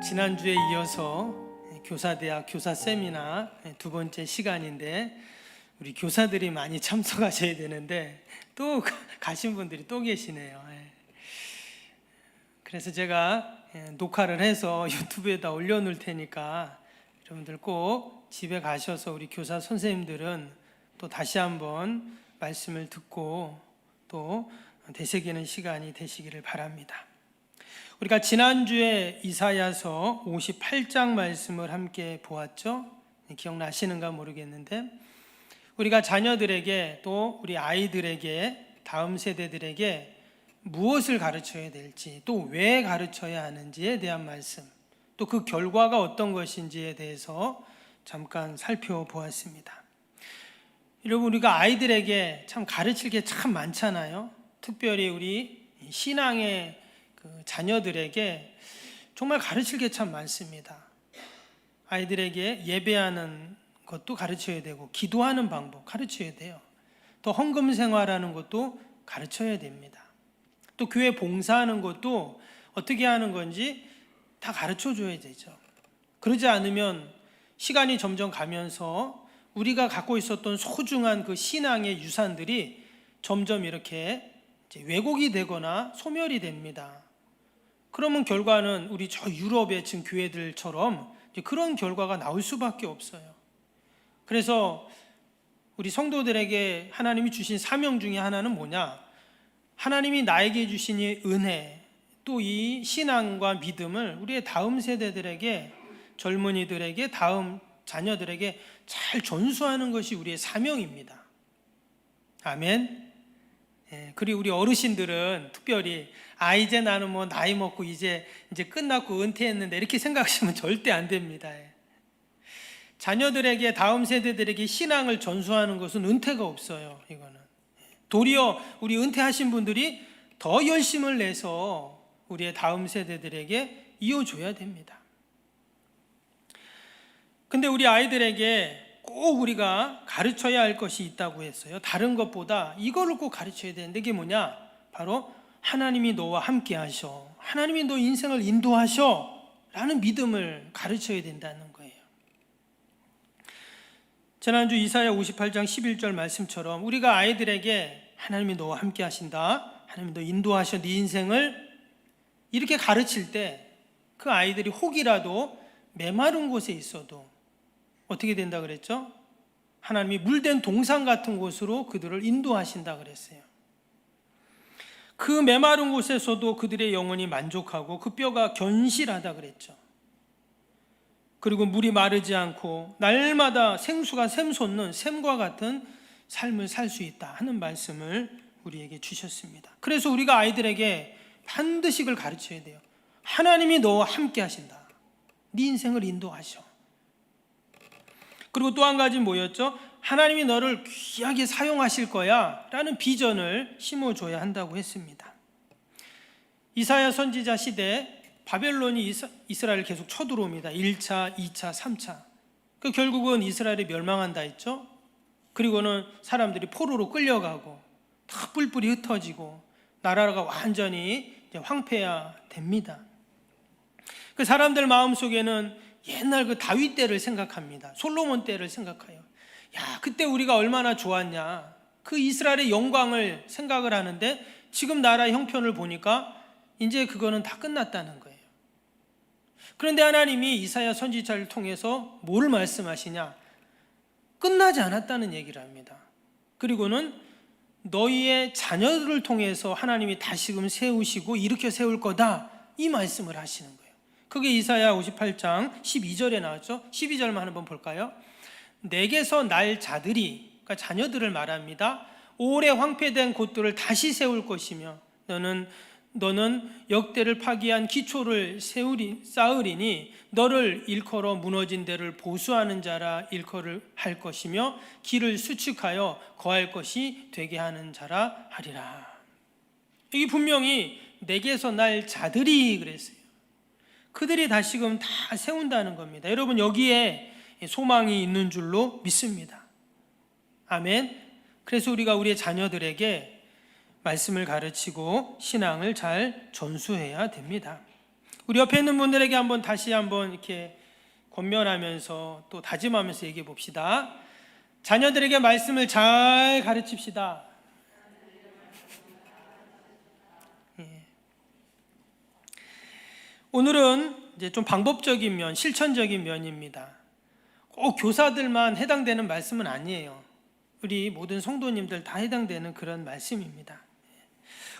지난주에 이어서 교사대학 교사 세미나 두 번째 시간인데 우리 교사들이 많이 참석하셔야 되는데 또 가신 분들이 또 계시네요. 그래서 제가 녹화를 해서 유튜브에다 올려놓을 테니까 여러분들 꼭 집에 가셔서 우리 교사 선생님들은 또 다시 한번 말씀을 듣고 또 되새기는 시간이 되시기를 바랍니다. 우리가 지난주에 이사야서 58장 말씀을 함께 보았죠. 기억나시는가 모르겠는데 우리가 자녀들에게 또 우리 아이들에게 다음 세대들에게 무엇을 가르쳐야 될지 또 왜 가르쳐야 하는지에 대한 말씀 또 그 결과가 어떤 것인지에 대해서 잠깐 살펴보았습니다. 여러분 우리가 아이들에게 참 가르칠 게 참 많잖아요. 특별히 우리 신앙의 자녀들에게 정말 가르칠 게 참 많습니다. 아이들에게 예배하는 것도 가르쳐야 되고 기도하는 방법 가르쳐야 돼요. 또 헌금 생활하는 것도 가르쳐야 됩니다. 또 교회 봉사하는 것도 어떻게 하는 건지 다 가르쳐 줘야 되죠. 그러지 않으면 시간이 점점 가면서 우리가 갖고 있었던 소중한 그 신앙의 유산들이 점점 이렇게 왜곡이 되거나 소멸이 됩니다. 그러면 결과는 우리 저 유럽의 지금 교회들처럼 그런 결과가 나올 수밖에 없어요. 그래서 우리 성도들에게 하나님이 주신 사명 중에 하나는 뭐냐? 하나님이 나에게 주신 이 은혜, 또 이 신앙과 믿음을 우리의 다음 세대들에게, 젊은이들에게, 다음 자녀들에게 잘 전수하는 것이 우리의 사명입니다. 아멘. 그리고 우리 어르신들은 특별히 이제 나는 뭐 나이 먹고 이제 끝났고 은퇴했는데 이렇게 생각하시면 절대 안 됩니다. 자녀들에게 다음 세대들에게 신앙을 전수하는 것은 은퇴가 없어요. 이거는 도리어 우리 은퇴하신 분들이 더 열심을 내서 우리의 다음 세대들에게 이어줘야 됩니다. 근데 우리 아이들에게 꼭 우리가 가르쳐야 할 것이 있다고 했어요. 다른 것보다 이거를 꼭 가르쳐야 되는데 이게 뭐냐? 바로 하나님이 너와 함께 하셔, 하나님이 너 인생을 인도하셔 라는 믿음을 가르쳐야 된다는 거예요. 지난주 이사야 58장 11절 말씀처럼 우리가 아이들에게 하나님이 너와 함께 하신다, 하나님이 너 인도하셔 네 인생을 이렇게 가르칠 때 그 아이들이 혹이라도 메마른 곳에 있어도 어떻게 된다 그랬죠? 하나님이 물된 동산 같은 곳으로 그들을 인도하신다 그랬어요. 그 메마른 곳에서도 그들의 영혼이 만족하고 그 뼈가 견실하다 그랬죠. 그리고 물이 마르지 않고 날마다 생수가 샘솟는 샘과 같은 삶을 살 수 있다 하는 말씀을 우리에게 주셨습니다. 그래서 우리가 아이들에게 반드시 그걸 가르쳐야 돼요. 하나님이 너와 함께 하신다. 네 인생을 인도하셔. 그리고 또 한 가지 뭐였죠? 하나님이 너를 귀하게 사용하실 거야 라는 비전을 심어줘야 한다고 했습니다. 이사야 선지자 시대 바벨론이 이스라엘을 계속 쳐들어옵니다. 1차, 2차, 3차. 결국은 이스라엘이 멸망한다 했죠. 그리고는 사람들이 포로로 끌려가고 다 뿔뿔이 흩어지고 나라가 완전히 황폐화 됩니다. 그 사람들 마음속에는 옛날 그 다윗 때를 생각합니다. 솔로몬 때를 생각해요. 야, 그때 우리가 얼마나 좋았냐. 그 이스라엘의 영광을 생각을 하는데 지금 나라 형편을 보니까 이제 그거는 다 끝났다는 거예요. 그런데 하나님이 이사야 선지자를 통해서 뭘 말씀하시냐? 끝나지 않았다는 얘기를 합니다. 그리고는 너희의 자녀들을 통해서 하나님이 다시금 세우시고 일으켜 세울 거다 이 말씀을 하시는 거예요. 그게 이사야 58장 12절에 나왔죠. 12절만 한번 볼까요? 내게서 날 자들이, 그러니까 자녀들을 말합니다. 오래 황폐된 곳들을 다시 세울 것이며 너는 역대를 파기한 기초를 쌓으리니 너를 일컬어 무너진 데를 보수하는 자라 일컬을 할 것이며 길을 수축하여 거할 것이 되게 하는 자라 하리라. 여기 분명히 내게서 날 자들이 그랬어요. 그들이 다시금 다 세운다는 겁니다. 여러분 여기에 소망이 있는 줄로 믿습니다. 아멘. 그래서 우리가 우리의 자녀들에게 말씀을 가르치고 신앙을 잘 전수해야 됩니다. 우리 옆에 있는 분들에게 다시 한번 이렇게 권면하면서 또 다짐하면서 얘기해 봅시다. 자녀들에게 말씀을 잘 가르칩시다. 오늘은 이제 좀 방법적인 면, 실천적인 면입니다. 꼭 교사들만 해당되는 말씀은 아니에요. 우리 모든 성도님들 다 해당되는 그런 말씀입니다.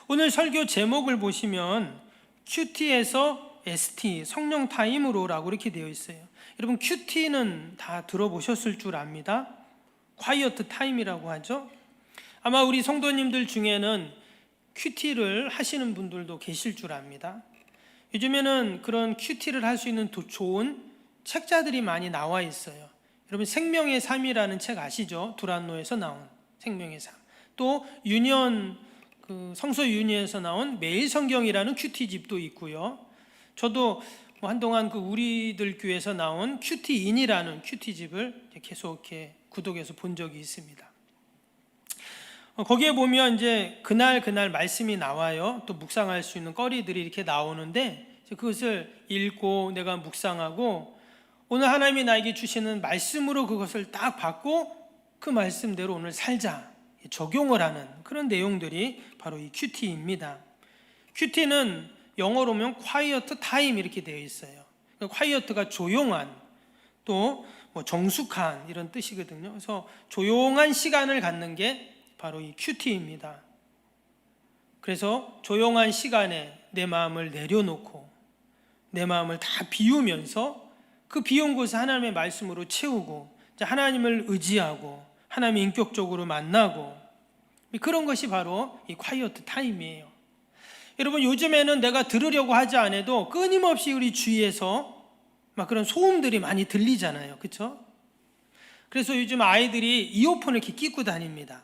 오늘 설교 제목을 보시면 QT에서 ST, 성령 타임으로라고 이렇게 되어 있어요. 여러분 QT는 다 들어보셨을 줄 압니다. quiet time이라고 하죠. 아마 우리 성도님들 중에는 QT를 하시는 분들도 계실 줄 압니다. 요즘에는 그런 QT를 할 수 있는 좋은 책자들이 많이 나와 있어요. 여러분 생명의 삶이라는 책 아시죠? 두란노에서 나온 생명의 삶. 또 유니언 성서 유니에서 나온 매일 성경이라는 QT집도 있고요. 저도 한동안 우리들 교회에서 나온 QT인이라는 QT집을 계속 이렇게 구독해서 본 적이 있습니다. 거기에 보면 이제 그날 말씀이 나와요. 또 묵상할 수 있는 거리들이 이렇게 나오는데 그것을 읽고 내가 묵상하고 오늘 하나님이 나에게 주시는 말씀으로 그것을 딱 받고 그 말씀대로 오늘 살자 적용을 하는 그런 내용들이 바로 이 QT입니다. QT는 영어로 보면 quiet time 이렇게 되어 있어요. quiet가 조용한 또 정숙한 이런 뜻이거든요. 그래서 조용한 시간을 갖는 게 바로 이 QT입니다. 그래서 조용한 시간에 내 마음을 내려놓고 내 마음을 다 비우면서 그 비운 곳을 하나님의 말씀으로 채우고 하나님을 의지하고 하나님을 인격적으로 만나고 그런 것이 바로 이 quiet time이에요. 여러분 요즘에는 내가 들으려고 하지 않아도 끊임없이 우리 주위에서 막 그런 소음들이 많이 들리잖아요. 그렇죠? 그래서 요즘 아이들이 이어폰을 이렇게 끼고 다닙니다.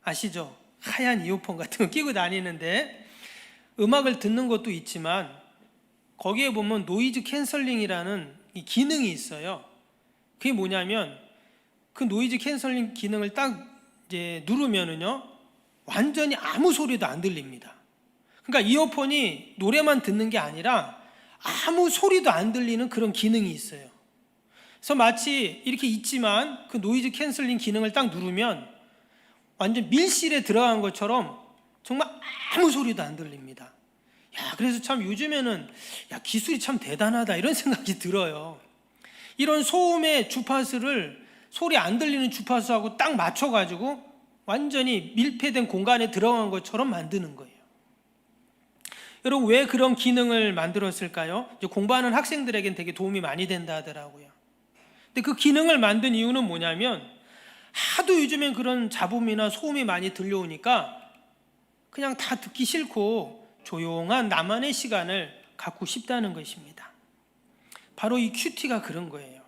아시죠? 하얀 이어폰 같은 거 끼고 다니는데 음악을 듣는 것도 있지만 거기에 보면 노이즈 캔슬링이라는 이 기능이 있어요. 그게 뭐냐면 그 노이즈 캔슬링 기능을 딱 이제 누르면은요 완전히 아무 소리도 안 들립니다. 그러니까 이어폰이 노래만 듣는 게 아니라 아무 소리도 안 들리는 그런 기능이 있어요. 그래서 마치 이렇게 있지만 그 노이즈 캔슬링 기능을 딱 누르면 완전 밀실에 들어간 것처럼 정말 아무 소리도 안 들립니다. 그래서 참 요즘에는 기술이 참 대단하다 이런 생각이 들어요. 이런 소음의 주파수를 소리 안 들리는 주파수하고 딱 맞춰가지고 완전히 밀폐된 공간에 들어간 것처럼 만드는 거예요. 여러분 왜 그런 기능을 만들었을까요? 이제 공부하는 학생들에겐 되게 도움이 많이 된다 하더라고요. 근데 그 기능을 만든 이유는 뭐냐면 하도 요즘엔 그런 잡음이나 소음이 많이 들려오니까 그냥 다 듣기 싫고 조용한 나만의 시간을 갖고 싶다는 것입니다. 바로 이 QT가 그런 거예요.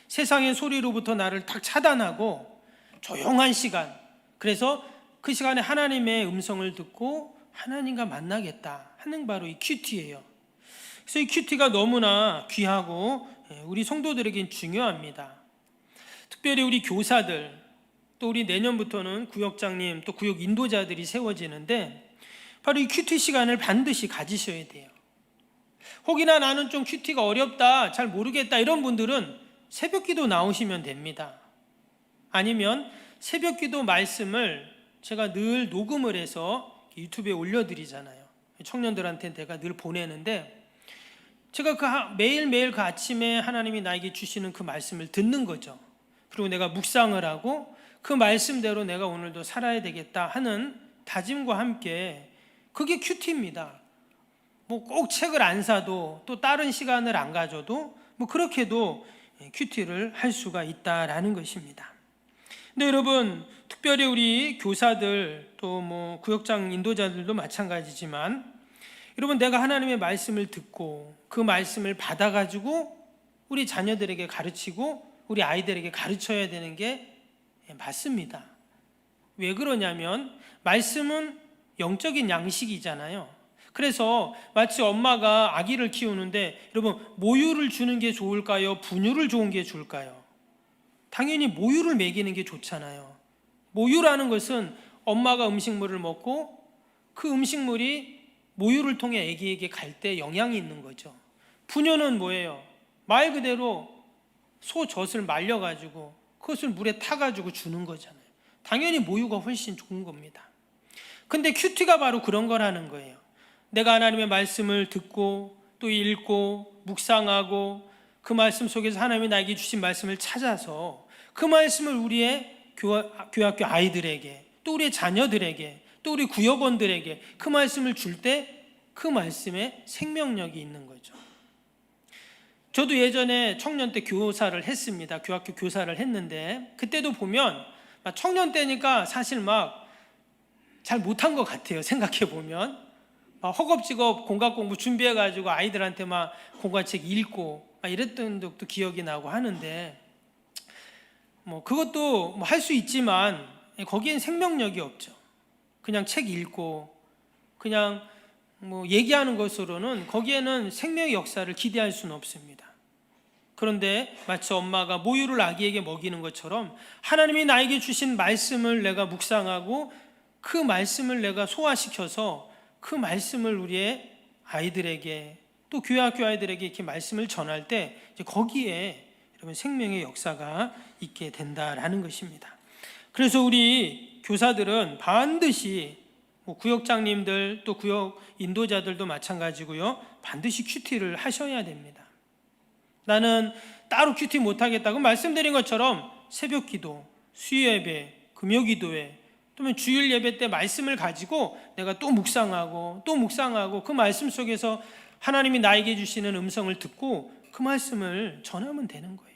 세상의 소리로부터 나를 딱 차단하고 조용한 시간, 그래서 그 시간에 하나님의 음성을 듣고 하나님과 만나겠다 하는 바로 이 QT예요. 그래서 이 QT가 너무나 귀하고 우리 성도들에겐 중요합니다. 특별히 우리 교사들, 또 우리 내년부터는 구역장님, 또 구역 인도자들이 세워지는데 바로 이 QT 시간을 반드시 가지셔야 돼요. 혹이나 나는 좀 QT가 어렵다, 잘 모르겠다 이런 분들은 새벽기도 나오시면 됩니다. 아니면 새벽기도 말씀을 제가 늘 녹음을 해서 유튜브에 올려드리잖아요. 청년들한테 내가 늘 보내는데 제가 매일매일 그 아침에 하나님이 나에게 주시는 그 말씀을 듣는 거죠. 그리고 내가 묵상을 하고 그 말씀대로 내가 오늘도 살아야 되겠다 하는 다짐과 함께 그게 QT입니다. 꼭 책을 안 사도 또 다른 시간을 안 가져도 그렇게도 QT를 할 수가 있다라는 것입니다. 근데 여러분 특별히 우리 교사들 또 구역장 인도자들도 마찬가지지만 여러분 내가 하나님의 말씀을 듣고 그 말씀을 받아가지고 우리 자녀들에게 가르치고 우리 아이들에게 가르쳐야 되는 게 맞습니다. 왜 그러냐면 말씀은 영적인 양식이잖아요. 그래서 마치 엄마가 아기를 키우는데 여러분 모유를 주는 게 좋을까요? 분유를 좋은 게 좋을까요? 당연히 모유를 먹이는 게 좋잖아요. 모유라는 것은 엄마가 음식물을 먹고 그 음식물이 모유를 통해 아기에게 갈 때 영향이 있는 거죠. 부녀는 뭐예요? 말 그대로 소 젖을 말려가지고 그것을 물에 타가지고 주는 거잖아요. 당연히 모유가 훨씬 좋은 겁니다. 근데 큐티가 바로 그런 거라는 거예요. 내가 하나님의 말씀을 듣고 또 읽고 묵상하고 그 말씀 속에서 하나님이 나에게 주신 말씀을 찾아서 그 말씀을 우리의 교학교 아이들에게 또 우리의 자녀들에게 또 우리 구역원들에게 그 말씀을 줄 때 그 말씀에 생명력이 있는 거죠. 저도 예전에 청년 때 교사를 했습니다. 교학교 교사를 했는데 그때도 보면 청년 때니까 사실 막 잘 못한 것 같아요. 생각해 보면 막 허겁지겁 공과 공부 준비해가지고 아이들한테 막 공과책 읽고 막 이랬던 적도 기억이 나고 하는데 그것도 할 수 있지만 거기엔 생명력이 없죠. 그냥 책 읽고 그냥 얘기하는 것으로는 거기에는 생명의 역사를 기대할 수는 없습니다. 그런데 마치 엄마가 모유를 아기에게 먹이는 것처럼 하나님이 나에게 주신 말씀을 내가 묵상하고 그 말씀을 내가 소화시켜서 그 말씀을 우리의 아이들에게 또 교회학교 아이들에게 이렇게 말씀을 전할 때 이제 거기에 여러분 생명의 역사가 있게 된다라는 것입니다. 그래서 우리 교사들은 반드시 구역장님들 또 구역 인도자들도 마찬가지고요. 반드시 큐티를 하셔야 됩니다. 나는 따로 큐티 못하겠다고 말씀드린 것처럼 새벽 기도, 수요예배, 금요기도회 또는 주일 예배 때 말씀을 가지고 내가 또 묵상하고 그 말씀 속에서 하나님이 나에게 주시는 음성을 듣고 그 말씀을 전하면 되는 거예요.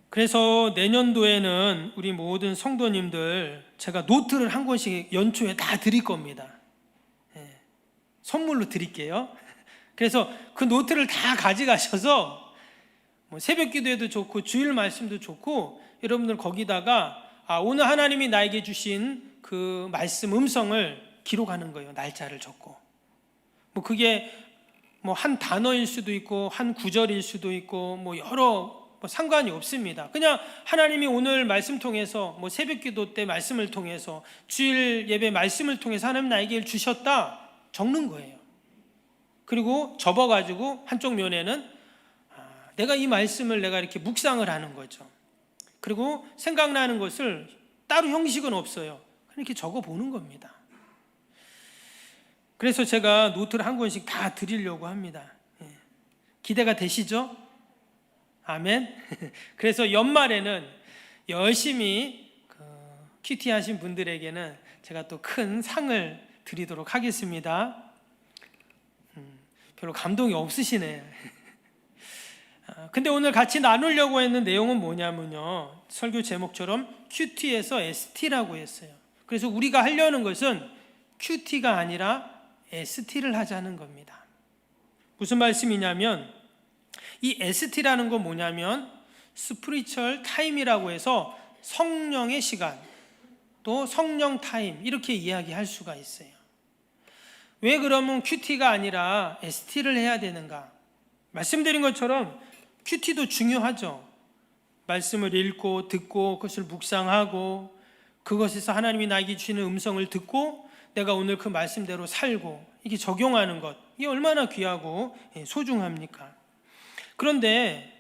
그래서 내년도에는 우리 모든 성도님들 제가 노트를 한 권씩 연초에 다 드릴 겁니다. 선물로 드릴게요. 그래서 그 노트를 다 가져가셔서 새벽 기도에도 좋고 주일 말씀도 좋고 여러분들 거기다가 오늘 하나님이 나에게 주신 그 말씀 음성을 기록하는 거예요. 날짜를 적고 그게 한 단어일 수도 있고 한 구절일 수도 있고 여러 상관이 없습니다. 그냥 하나님이 오늘 말씀 통해서 새벽 기도 때 말씀을 통해서 주일 예배 말씀을 통해서 하나님 나에게 주셨다 적는 거예요. 그리고 접어가지고 한쪽 면에는 내가 이 말씀을 내가 이렇게 묵상을 하는 거죠. 그리고 생각나는 것을 따로 형식은 없어요. 이렇게 적어보는 겁니다. 그래서 제가 노트를 한 권씩 다 드리려고 합니다. 기대가 되시죠? 아멘. 그래서 연말에는 열심히 큐티 하신 분들에게는 제가 또 큰 상을 드리도록 하겠습니다. 별로 감동이 없으시네. 근데 오늘 같이 나누려고 했는 내용은 뭐냐면요, 설교 제목처럼 큐티에서 ST라고 했어요. 그래서 우리가 하려는 것은 큐티가 아니라 ST를 하자는 겁니다. 무슨 말씀이냐면 이 ST라는 건 뭐냐면 스피리추얼 타임이라고 해서 성령의 시간 또 성령 타임 이렇게 이야기할 수가 있어요. 왜 그러면 큐티가 아니라 ST를 해야 되는가? 말씀드린 것처럼 큐티도 중요하죠. 말씀을 읽고 듣고 그것을 묵상하고 그것에서 하나님이 나에게 주시는 음성을 듣고 내가 오늘 그 말씀대로 살고 이게 적용하는 것, 이게 얼마나 귀하고 소중합니까? 그런데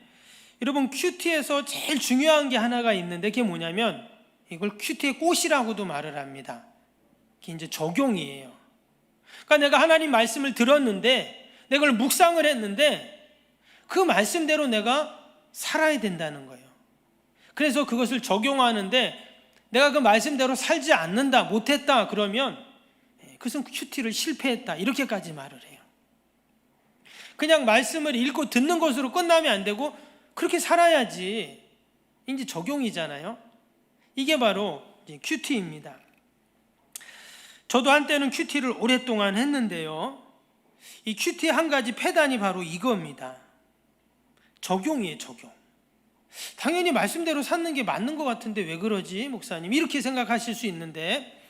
여러분 큐티에서 제일 중요한 게 하나가 있는데 그게 뭐냐면 이걸 큐티의 꽃이라고도 말을 합니다. 그게 이제 적용이에요. 그러니까 내가 하나님 말씀을 들었는데 내가 그걸 묵상을 했는데 그 말씀대로 내가 살아야 된다는 거예요. 그래서 그것을 적용하는데 내가 그 말씀대로 살지 않는다, 못했다 그러면 그것은 큐티를 실패했다 이렇게까지 말을 해요. 그냥 말씀을 읽고 듣는 것으로 끝나면 안 되고 그렇게 살아야지 이제 적용이잖아요. 이게 바로 큐티입니다. 저도 한때는 큐티를 오랫동안 했는데요, 이 큐티의 한 가지 폐단이 바로 이겁니다. 적용이에요. 적용. 당연히 말씀대로 사는 게 맞는 것 같은데 왜 그러지 목사님, 이렇게 생각하실 수 있는데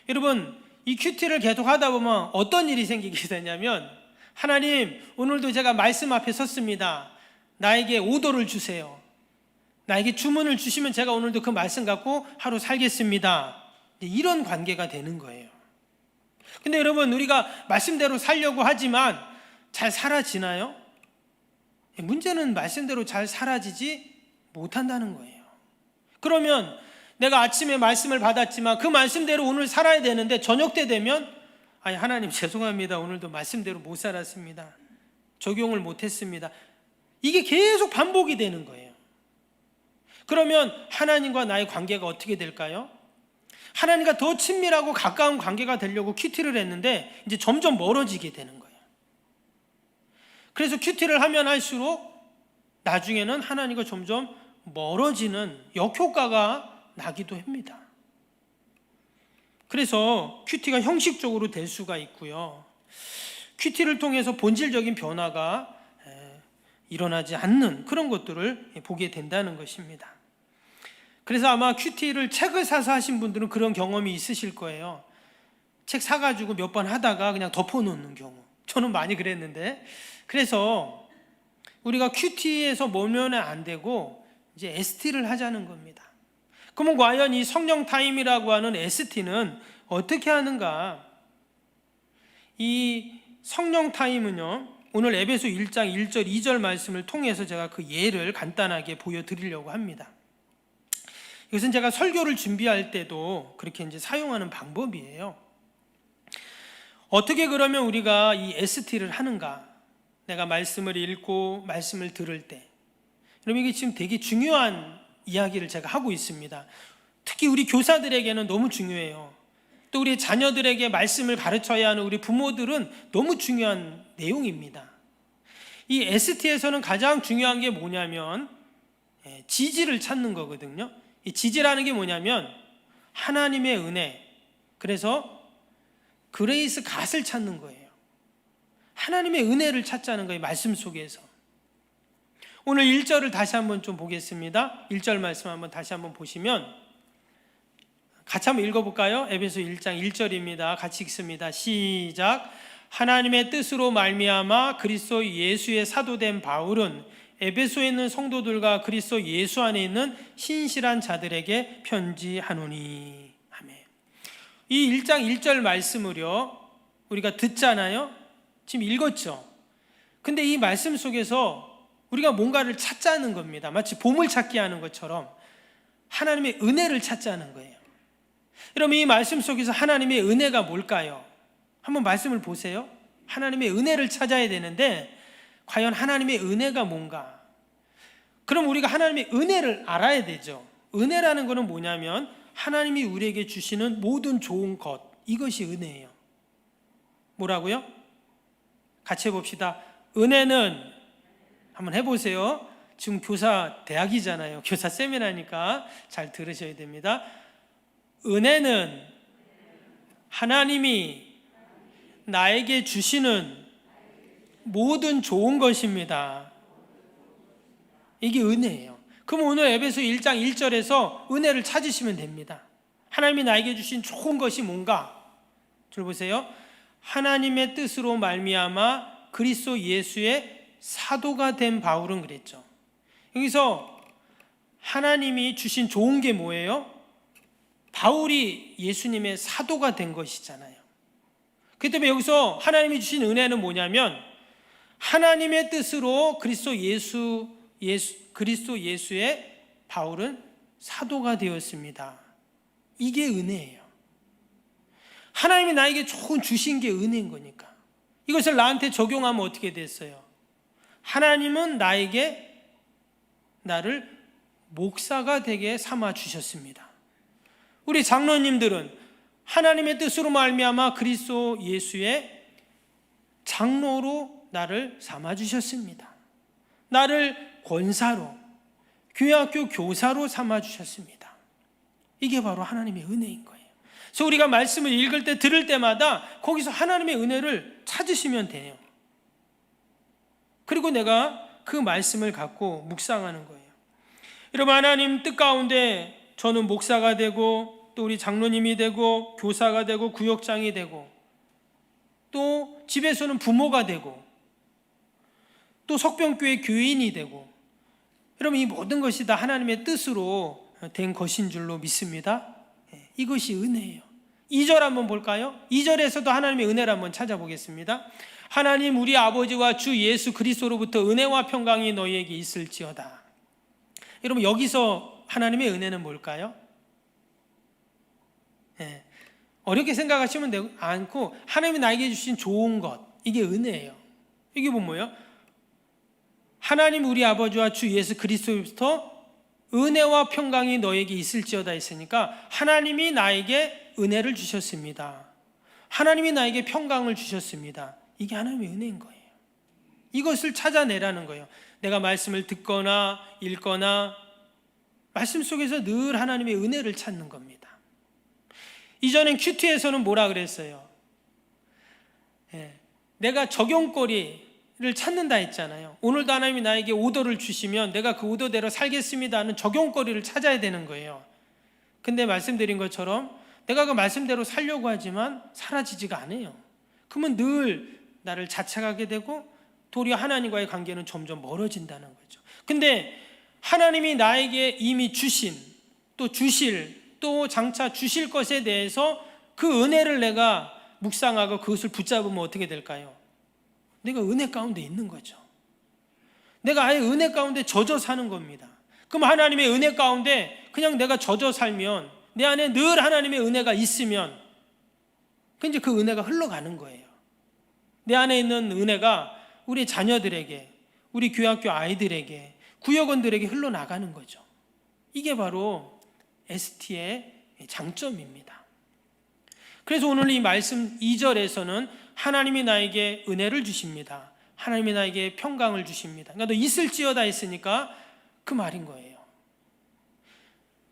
여러분 이 큐티를 계속 하다 보면 어떤 일이 생기게 되냐면 하나님 오늘도 제가 말씀 앞에 섰습니다. 나에게 오더를 주세요. 나에게 주문을 주시면 제가 오늘도 그 말씀 갖고 하루 살겠습니다. 이런 관계가 되는 거예요. 근데 여러분, 우리가 말씀대로 살려고 하지만 잘 살아지나요? 문제는 말씀대로 잘 살아지지 못한다는 거예요. 그러면 내가 아침에 말씀을 받았지만 그 말씀대로 오늘 살아야 되는데 저녁 때 되면 하나님 죄송합니다. 오늘도 말씀대로 못 살았습니다. 적용을 못했습니다. 이게 계속 반복이 되는 거예요. 그러면 하나님과 나의 관계가 어떻게 될까요? 하나님과 더 친밀하고 가까운 관계가 되려고 큐티를 했는데 이제 점점 멀어지게 되는 거예요. 그래서 큐티를 하면 할수록 나중에는 하나님과 점점 멀어지는 역효과가 나기도 합니다. 그래서 큐티가 형식적으로 될 수가 있고요. 큐티를 통해서 본질적인 변화가 일어나지 않는 그런 것들을 보게 된다는 것입니다. 그래서 아마 큐티를 책을 사서 하신 분들은 그런 경험이 있으실 거예요. 책 사가지고 몇 번 하다가 그냥 덮어놓는 경우. 저는 많이 그랬는데, 그래서 우리가 큐티에서 머무르면 안 되고 이제 ST를 하자는 겁니다. 그러면 과연 이 성령 타임이라고 하는 ST는 어떻게 하는가? 이 성령 타임은요, 오늘 에베소 1장 1절 2절 말씀을 통해서 제가 그 예를 간단하게 보여드리려고 합니다. 이것은 제가 설교를 준비할 때도 그렇게 이제 사용하는 방법이에요. 어떻게 그러면 우리가 이 ST를 하는가? 내가 말씀을 읽고 말씀을 들을 때, 여러분 이게 지금 되게 중요한 이야기를 제가 하고 있습니다. 특히 우리 교사들에게는 너무 중요해요. 또 우리 자녀들에게 말씀을 가르쳐야 하는 우리 부모들은 너무 중요한 내용입니다. 이 ST에서는 가장 중요한 게 뭐냐면 지지를 찾는 거거든요. 이 지지라는 게 뭐냐면 하나님의 은혜, 그래서 그레이스 갓을 찾는 거예요. 하나님의 은혜를 찾자는 거예요. 말씀 속에서. 오늘 1절을 다시 한번 좀 보겠습니다. 1절 말씀 한번 다시 한번 보시면 같이 한번 읽어볼까요? 에베소 1장 1절입니다. 같이 읽습니다. 시작. 하나님의 뜻으로 말미암아 그리스도 예수의 사도된 바울은 에베소에 있는 성도들과 그리스도 예수 안에 있는 신실한 자들에게 편지하노니. 아멘. 이 1장 1절 말씀을요, 우리가 듣잖아요. 지금 읽었죠. 근데 이 말씀 속에서 우리가 뭔가를 찾자는 겁니다. 마치 보물찾기 하는 것처럼 하나님의 은혜를 찾자는 거예요. 여러분, 이 말씀 속에서 하나님의 은혜가 뭘까요? 한번 말씀을 보세요. 하나님의 은혜를 찾아야 되는데 과연 하나님의 은혜가 뭔가? 그럼 우리가 하나님의 은혜를 알아야 되죠. 은혜라는 것은 뭐냐면 하나님이 우리에게 주시는 모든 좋은 것, 이것이 은혜예요. 뭐라고요? 같이 해봅시다. 은혜는, 한번 해보세요. 지금 교사 대학이잖아요. 교사 세미나니까 잘 들으셔야 됩니다. 은혜는 하나님이 나에게 주시는 모든 좋은 것입니다. 이게 은혜예요. 그럼 오늘 에베소 1장 1절에서 은혜를 찾으시면 됩니다. 하나님이 나에게 주신 좋은 것이 뭔가? 들어보세요. 하나님의 뜻으로 말미암아 그리스도 예수의 사도가 된 바울은 그랬죠. 여기서 하나님이 주신 좋은 게 뭐예요? 바울이 예수님의 사도가 된 것이잖아요. 그렇기 때문에 여기서 하나님이 주신 은혜는 뭐냐면 하나님의 뜻으로 그리스도 예수의 바울은 사도가 되었습니다. 이게 은혜예요. 하나님이 나에게 좋은 주신 게 은혜인 거니까. 이것을 나한테 적용하면 어떻게 됐어요? 하나님은 나를 목사가 되게 삼아 주셨습니다. 우리 장로님들은 하나님의 뜻으로 말미암아 그리스도 예수의 장로로 나를 삼아 주셨습니다. 나를 권사로, 교회학교 교사로 삼아 주셨습니다. 이게 바로 하나님의 은혜인 거예요. 그래서 우리가 말씀을 읽을 때, 들을 때마다 거기서 하나님의 은혜를 찾으시면 돼요. 그리고 내가 그 말씀을 갖고 묵상하는 거예요. 여러분, 하나님 뜻 가운데 저는 목사가 되고 또 우리 장로님이 되고 교사가 되고 구역장이 되고 또 집에서는 부모가 되고 또 석병교회 교인이 되고, 여러분 이 모든 것이 다 하나님의 뜻으로 된 것인 줄로 믿습니다. 이것이 은혜예요. 2절 한번 볼까요? 2절에서도 하나님의 은혜를 한번 찾아보겠습니다. 하나님 우리 아버지와 주 예수 그리스도로부터 은혜와 평강이 너희에게 있을지어다. 여러분, 여기서 하나님의 은혜는 뭘까요? 어렵게 생각하시면 되고 않고, 하나님이 나에게 주신 좋은 것, 이게 은혜예요. 이게 뭐예요? 하나님 우리 아버지와 주 예수 그리스도로부터 은혜와 평강이 너에게 있을지어다 했으니까, 하나님이 나에게 은혜를 주셨습니다. 하나님이 나에게 평강을 주셨습니다. 이게 하나님의 은혜인 거예요. 이것을 찾아내라는 거예요. 내가 말씀을 듣거나 읽거나 말씀 속에서 늘 하나님의 은혜를 찾는 겁니다. 이전엔 큐티에서는 뭐라 그랬어요? 내가 적용거리를 찾는다 했잖아요. 오늘도 하나님이 나에게 오더를 주시면 내가 그 오더대로 살겠습니다 하는 적용거리를 찾아야 되는 거예요. 근데 말씀드린 것처럼 내가 그 말씀대로 살려고 하지만 사라지지가 않아요. 그러면 늘 나를 자책하게 되고 도리어 하나님과의 관계는 점점 멀어진다는 거죠. 근데 하나님이 나에게 이미 주신, 또 주실, 또 장차 주실 것에 대해서 그 은혜를 내가 묵상하고 그것을 붙잡으면 어떻게 될까요? 내가 은혜 가운데 있는 거죠. 내가 아예 은혜 가운데 젖어 사는 겁니다. 그럼 하나님의 은혜 가운데 그냥 내가 젖어 살면, 내 안에 늘 하나님의 은혜가 있으면 이제 그 은혜가 흘러가는 거예요. 내 안에 있는 은혜가 우리 자녀들에게, 우리 교학교 아이들에게, 구역원들에게 흘러나가는 거죠. 이게 바로 ST의 장점입니다. 그래서 오늘 이 말씀 2절에서는 하나님이 나에게 은혜를 주십니다. 하나님이 나에게 평강을 주십니다. 그러니까 너 있을지어다 했으니까 그 말인 거예요.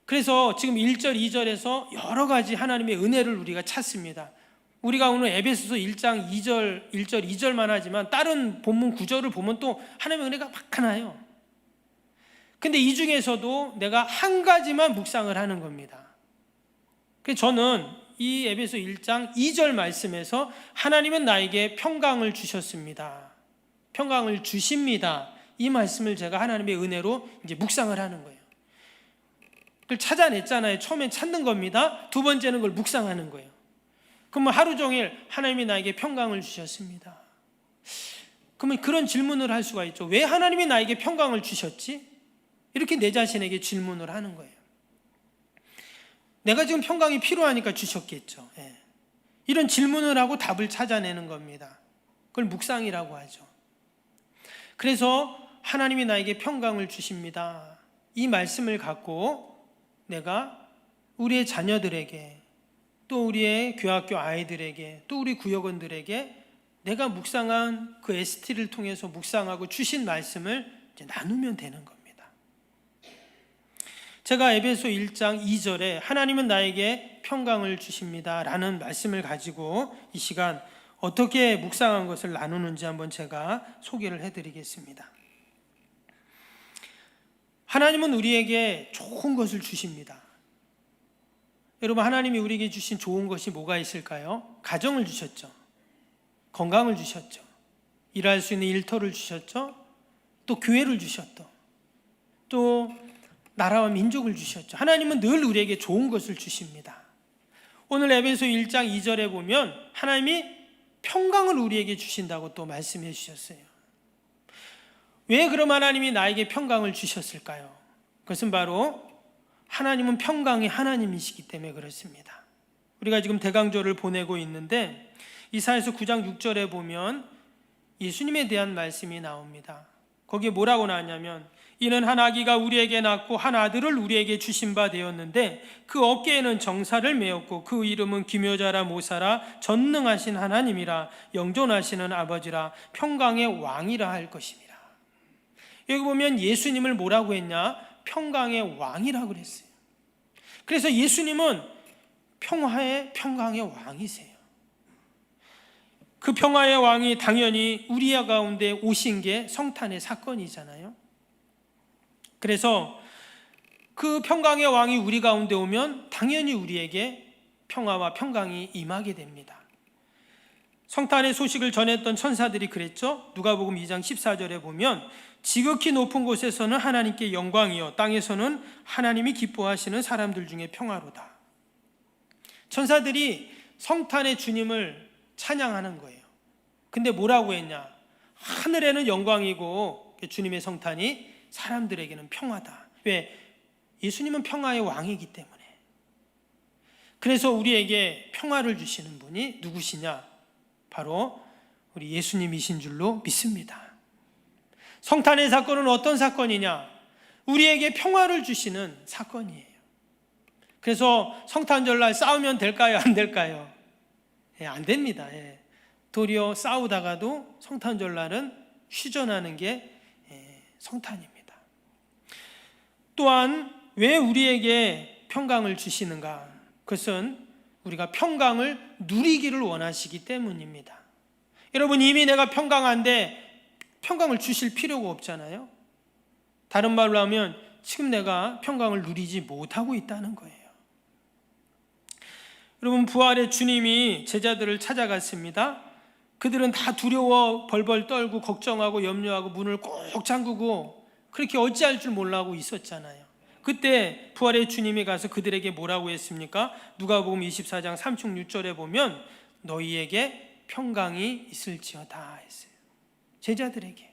그래서 지금 1절, 2절에서 여러 가지 하나님의 은혜를 우리가 찾습니다. 우리가 오늘 에베소서 1장 2절, 1절, 2절만 하지만 다른 본문 구절을 보면 또 하나님의 은혜가 막 하나요. 근데 이 중에서도 내가 한 가지만 묵상을 하는 겁니다. 그래서 저는 이 에베소 1장 2절 말씀에서 하나님은 나에게 평강을 주셨습니다. 평강을 주십니다. 이 말씀을 제가 하나님의 은혜로 이제 묵상을 하는 거예요. 그걸 찾아냈잖아요. 처음엔 찾는 겁니다. 두 번째는 그걸 묵상하는 거예요. 그러면 하루 종일 하나님이 나에게 평강을 주셨습니다. 그러면 그런 질문을 할 수가 있죠. 왜 하나님이 나에게 평강을 주셨지? 이렇게 내 자신에게 질문을 하는 거예요. 내가 지금 평강이 필요하니까 주셨겠죠. 이런 질문을 하고 답을 찾아내는 겁니다. 그걸 묵상이라고 하죠. 그래서 하나님이 나에게 평강을 주십니다. 이 말씀을 갖고 내가 우리의 자녀들에게, 또 우리의 교학교 아이들에게, 또 우리 구역원들에게 내가 묵상한 그 ST를 통해서 묵상하고 주신 말씀을 이제 나누면 되는 겁니다. 제가 에베소 1장 2절에 하나님은 나에게 평강을 주십니다 라는 말씀을 가지고 이 시간 어떻게 묵상한 것을 나누는지 한번 제가 소개를 해드리겠습니다. 하나님은 우리에게 좋은 것을 주십니다. 여러분, 하나님이 우리에게 주신 좋은 것이 뭐가 있을까요? 가정을 주셨죠. 건강을 주셨죠. 일할 수 있는 일터를 주셨죠. 또 교회를 주셨죠. 또 나라와 민족을 주셨죠. 하나님은 늘 우리에게 좋은 것을 주십니다. 오늘 에베소 1장 2절에 보면 하나님이 평강을 우리에게 주신다고 또 말씀해 주셨어요. 왜 그럼 하나님이 나에게 평강을 주셨을까요? 그것은 바로 하나님은 평강의 하나님이시기 때문에 그렇습니다. 우리가 지금 대강조를 보내고 있는데 이사야서 9장 6절에 보면 예수님에 대한 말씀이 나옵니다. 거기에 뭐라고 나왔냐면, 이는 한 아기가 우리에게 낳고 한 아들을 우리에게 주신 바 되었는데 그 어깨에는 정사를 메었고 그 이름은 기묘자라 모사라 전능하신 하나님이라 영존하시는 아버지라 평강의 왕이라 할 것입니다. 여기 보면 예수님을 뭐라고 했냐? 평강의 왕이라고 그랬어요. 그래서 예수님은 평강의 왕이세요. 그 평화의 왕이 당연히 우리 가운데 오신 게 성탄의 사건이잖아요. 그래서 그 평강의 왕이 우리 가운데 오면 당연히 우리에게 평화와 평강이 임하게 됩니다. 성탄의 소식을 전했던 천사들이 그랬죠. 누가복음 2장 14절에 보면 지극히 높은 곳에서는 하나님께 영광이요 땅에서는 하나님이 기뻐하시는 사람들 중에 평화로다. 천사들이 성탄의 주님을 찬양하는 거예요. 근데 뭐라고 했냐? 하늘에는 영광이고 주님의 성탄이 사람들에게는 평화다. 왜? 예수님은 평화의 왕이기 때문에. 그래서 우리에게 평화를 주시는 분이 누구시냐? 바로 우리 예수님이신 줄로 믿습니다. 성탄의 사건은 어떤 사건이냐? 우리에게 평화를 주시는 사건이에요. 그래서 성탄절날 싸우면 될까요? 안 될까요? 안 됩니다. 도리어 싸우다가도 성탄절날은 휴전하는 게 성탄입니다. 또한 왜 우리에게 평강을 주시는가? 그것은 우리가 평강을 누리기를 원하시기 때문입니다. 여러분, 이미 내가 평강한데 평강을 주실 필요가 없잖아요. 다른 말로 하면 지금 내가 평강을 누리지 못하고 있다는 거예요. 여러분, 부활의 주님이 제자들을 찾아갔습니다. 그들은 다 두려워 벌벌 떨고 걱정하고 염려하고 문을 꼭 잠그고 그렇게 어찌할 줄 몰라하고 있었잖아요. 그때 부활의 주님이 가서 그들에게 뭐라고 했습니까? 누가복음 24장 36절에 보면 너희에게 평강이 있을지어다 했어요. 제자들에게.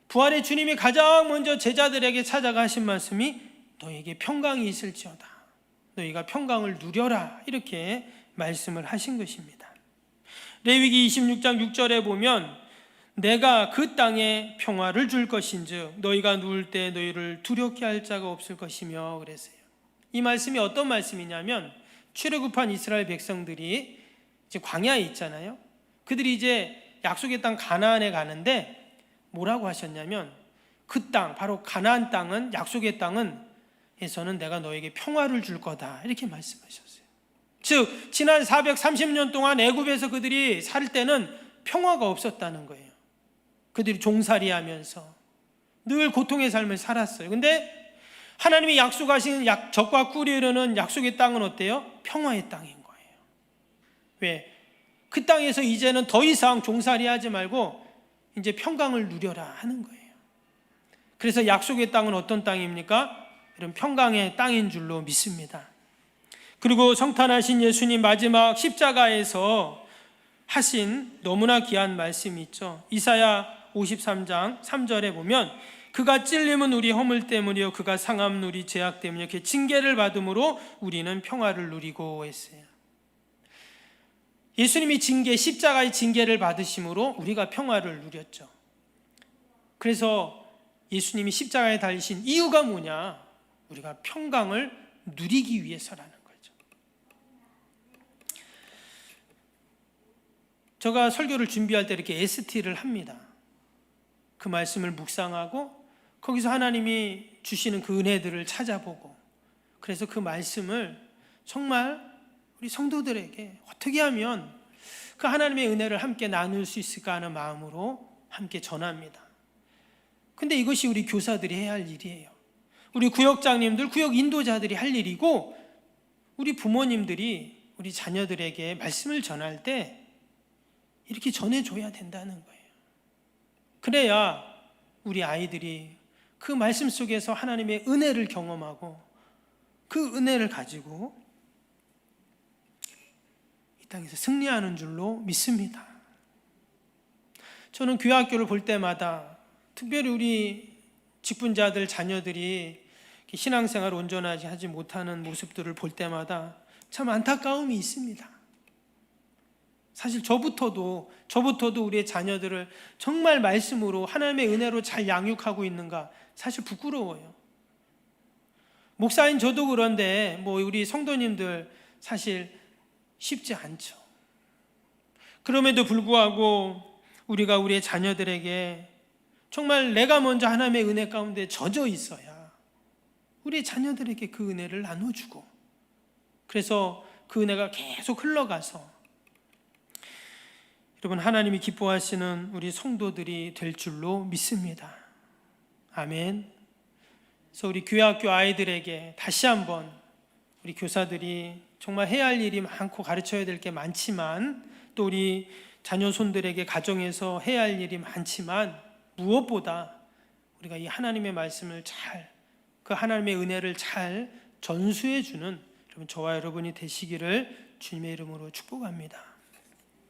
부활의 주님이 가장 먼저 제자들에게 찾아가 하신 말씀이 너희에게 평강이 있을지어다. 너희가 평강을 누려라. 이렇게 말씀을 하신 것입니다. 레위기 26장 6절에 보면 내가 그 땅에 평화를 줄 것인즉 너희가 누울 때 너희를 두렵게 할 자가 없을 것이며 그랬어요. 이 말씀이 어떤 말씀이냐면 출애굽한 이스라엘 백성들이 이제 광야에 있잖아요. 그들이 이제 약속의 땅 가나안에 가는데 뭐라고 하셨냐면 그 땅, 바로 가나안 땅은, 약속의 땅은 에서는 내가 너에게 평화를 줄 거다. 이렇게 말씀하셨어요. 즉 지난 430년 동안 애굽에서 그들이 살 때는 평화가 없었다는 거예요. 그들이 종살이하면서 늘 고통의 삶을 살았어요. 근데 하나님이 약속하신 적과 꿀이 흐르는 약속의 땅은 어때요? 평화의 땅인 거예요. 왜? 그 땅에서 이제는 더 이상 종살이하지 말고 이제 평강을 누려라 하는 거예요. 그래서 약속의 땅은 어떤 땅입니까? 이런 평강의 땅인 줄로 믿습니다. 그리고 성탄하신 예수님 마지막 십자가에서 하신 너무나 귀한 말씀이 있죠. 이사야 53장 3절에 보면 그가 찔림은 우리 허물 때문이요 그가 상함은 우리 죄악 때문이요 이렇게 징계를 받음으로 우리는 평화를 누리고 했어요. 예수님이 십자가의 징계를 받으심으로 우리가 평화를 누렸죠. 그래서 예수님이 십자가에 달리신 이유가 뭐냐? 우리가 평강을 누리기 위해서라는 거죠. 제가 설교를 준비할 때 이렇게 ST를 합니다. 그 말씀을 묵상하고 거기서 하나님이 주시는 그 은혜들을 찾아보고 그래서 그 말씀을 정말 우리 성도들에게 어떻게 하면 그 하나님의 은혜를 함께 나눌 수 있을까 하는 마음으로 함께 전합니다. 근데 이것이 우리 교사들이 해야 할 일이에요. 우리 구역장님들, 구역 인도자들이 할 일이고 우리 부모님들이 우리 자녀들에게 말씀을 전할 때 이렇게 전해줘야 된다는 거예요. 그래야 우리 아이들이 그 말씀 속에서 하나님의 은혜를 경험하고 그 은혜를 가지고 이 땅에서 승리하는 줄로 믿습니다. 저는 교회학교를 볼 때마다 특별히 우리 직분자들 자녀들이 신앙생활을 온전하지 하지 못하는 모습들을 볼 때마다 참 안타까움이 있습니다. 사실 저부터도 우리의 자녀들을 정말 말씀으로 하나님의 은혜로 잘 양육하고 있는가 사실 부끄러워요. 목사인 저도 그런데 우리 성도님들 사실 쉽지 않죠. 그럼에도 불구하고 우리가 우리의 자녀들에게 정말 내가 먼저 하나님의 은혜 가운데 젖어 있어야 우리 자녀들에게 그 은혜를 나눠주고 그래서 그 은혜가 계속 흘러가서 여러분 하나님이 기뻐하시는 우리 성도들이 될 줄로 믿습니다. 아멘. 그래서 우리 교회학교 아이들에게 다시 한번 우리 교사들이 정말 해야 할 일이 많고 가르쳐야 될 게 많지만 또 우리 자녀 손들에게 가정에서 해야 할 일이 많지만 무엇보다 우리가 이 하나님의 말씀을 그 하나님의 은혜를 잘 전수해 주는 여러분 저와 여러분이 되시기를 주님의 이름으로 축복합니다.